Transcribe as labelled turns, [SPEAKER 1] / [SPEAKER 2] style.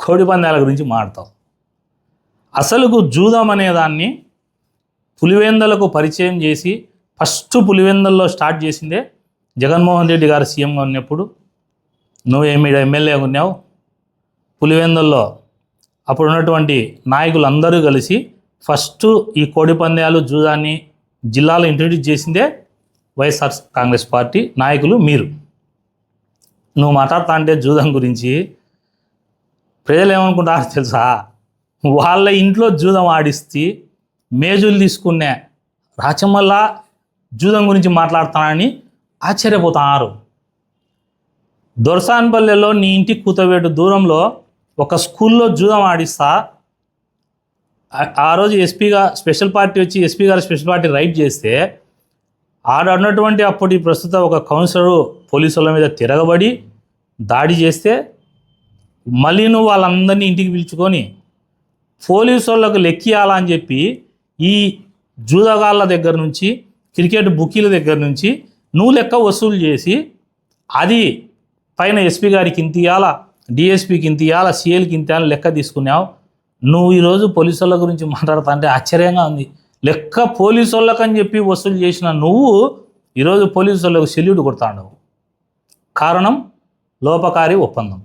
[SPEAKER 1] కోడి పందాల గురించి మాట్లాడతావు. అసలుకు జూదం అనేదాన్ని పులివెందులకు పరిచయం చేసి ఫస్ట్ పులివెందుల్లో స్టార్ట్ చేసిందే జగన్మోహన్ రెడ్డి గారు సీఎంగా ఉన్నప్పుడు. నువ్వు ఎమ్మెల్యేగా ఉన్నావు. పులివెందుల్లో అప్పుడు ఉన్నటువంటి నాయకులు అందరూ కలిసి ఫస్ట్ ఈ కోడి పందాలు జూదాన్ని జిల్లాలో ఇంట్రడ్యూస్ చేసిందే వైఎస్ఆర్ కాంగ్రెస్ పార్టీ నాయకులు మీరు. నువ్వు మాట్లాడుతా అంటే జూదం గురించి ప్రజలు ఏమనుకుంటారో తెలుసా? వాళ్ళ ఇంట్లో జూదం ఆడిస్తే మేజులు తీసుకునే రాచమల్లా జూదం గురించి మాట్లాడుతానని ఆశ్చర్యపోతున్నారు. దొరసాన్పల్లెలో నీ ఇంటికి కూతవేటు దూరంలో ఒక స్కూల్లో జూదం ఆడిస్తా. ఆ రోజు స్పెషల్ పార్టీ వచ్చి ఎస్పీ గారు స్పెషల్ పార్టీ రైడ్ చేస్తే ఆడన్నటువంటి అప్పటి ప్రస్తుత ఒక కౌన్సిలరు పోలీసుల మీద తిరగబడి దాడి చేస్తే మళ్ళీ నువ్వు వాళ్ళందరినీ ఇంటికి పిలుచుకొని పోలీసు వాళ్ళకు లెక్కియాలని చెప్పి ఈ జూదగాళ్ళ దగ్గర నుంచి క్రికెట్ బుకీల దగ్గర నుంచి నువ్వు లెక్క వసూలు చేసి అది పైన ఎస్పీ గారికి ఇంత ఇవ్వాలా, డిఎస్పీకి ఇంత ఇవ్వాలా, సీఎల్కి ఇంత ఇవ్వాలని లెక్క తీసుకున్నావు. నువ్వు ఈరోజు పోలీసు వాళ్ళ గురించి మాట్లాడుతా అంటే ఆశ్చర్యంగా ఉంది. లెక్క పోలీసు వాళ్ళకని చెప్పి వసూలు చేసిన నువ్వు ఈరోజు పోలీసు వాళ్ళకు సెల్యూట్ కొడతాండవు. కారణం లోపకారి ఒప్పందం.